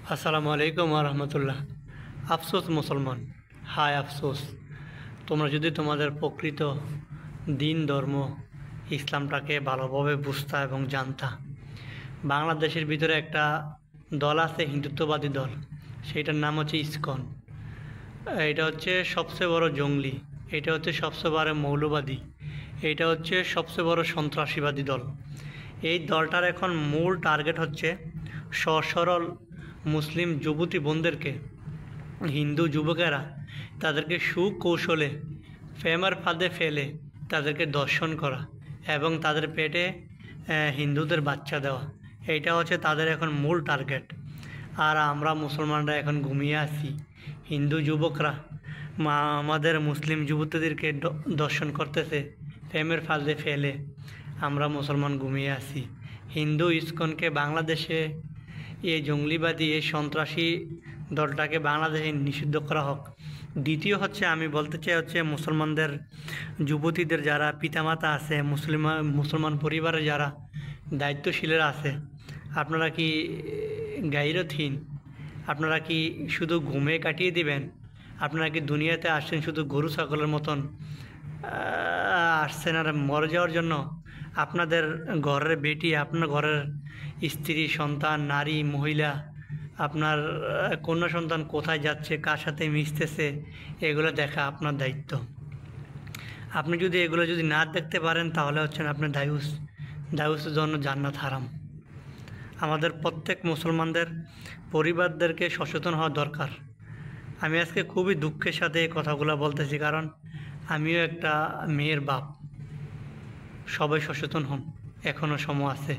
আসসালামু আলাইকুম রহমতুল্লাহ। আফসোস মুসলমান, হায় আফসোস। তোমরা যদি তোমাদের প্রকৃত দিন ধর্ম ইসলামটাকে ভালোভাবে বুঝতা এবং জানতা। বাংলাদেশের ভিতরে একটা দল আছে, হিন্দুত্ববাদী দল, সেইটার নাম হচ্ছে ইসকন। এটা হচ্ছে সবচেয়ে বড় জঙ্গলি, এটা হচ্ছে সবচেয়ে বড় মৌলবাদী, এটা হচ্ছে সবচেয়ে বড় সন্ত্রাসীবাদী দল। এই দলটার এখন মূল টার্গেট হচ্ছে সরল মুসলিম যুবতী বোনদেরকে, হিন্দু যুবকেরা তাদেরকে সুকৌশলে প্রেমের ফাঁদে ফেলে তাদেরকে দর্শন করা এবং তাদের পেটে হিন্দুদের বাচ্চা দেওয়া। এইটা হচ্ছে তাদের এখন মূল টার্গেট। আর আমরা মুসলমানরা এখন ঘুমিয়ে আছি। হিন্দু যুবকরা আমাদের মুসলিম যুবতীদেরকে দর্শন করতেছে প্রেমের ফাঁদে ফেলে। আমরা মুসলমান ঘুমিয়ে আছি। হিন্দু ইসকনকে বাংলাদেশে, এই জঙ্গলিবাদী এই সন্ত্রাসী দলটাকে বাংলাদেশে নিষিদ্ধ করা হোক। দ্বিতীয় হচ্ছে আমি বলতে চাই হচ্ছে মুসলমানদের যুবতীদের যারা পিতামাতা আছে, মুসলমান পরিবারে যারা দায়িত্বশীলেরা আছে, আপনারা কি গাইরথহীন? আপনারা কি শুধু ঘুমে কাটিয়ে দিবেন? আপনারা কি দুনিয়াতে আসছেন শুধু গরু ছাগলের মতন আসছেন আর মরে যাওয়ার জন্য? আপনাদের ঘরের বেটি, আপনার ঘরের স্ত্রী, সন্তান, নারী, মহিলা, আপনার কন্যা সন্তান কোথায় যাচ্ছে, কার সাথে মিশতেছে, এগুলো দেখা আপনার দায়িত্ব। আপনি যদি এগুলো যদি না দেখতে পারেন তাহলে হচ্ছেন আপনার দায়ুসের জন্য জান্নাত হারাম। আমাদের প্রত্যেক মুসলমানদের পরিবারদেরকে সচেতন হওয়া দরকার। আমি আজকে খুবই দুঃখের সাথে এই কথাগুলো বলতেছি, কারণ আমিও একটা মেয়ের বাপ। সবাই সচেতন হন, এখনও সময় আছে।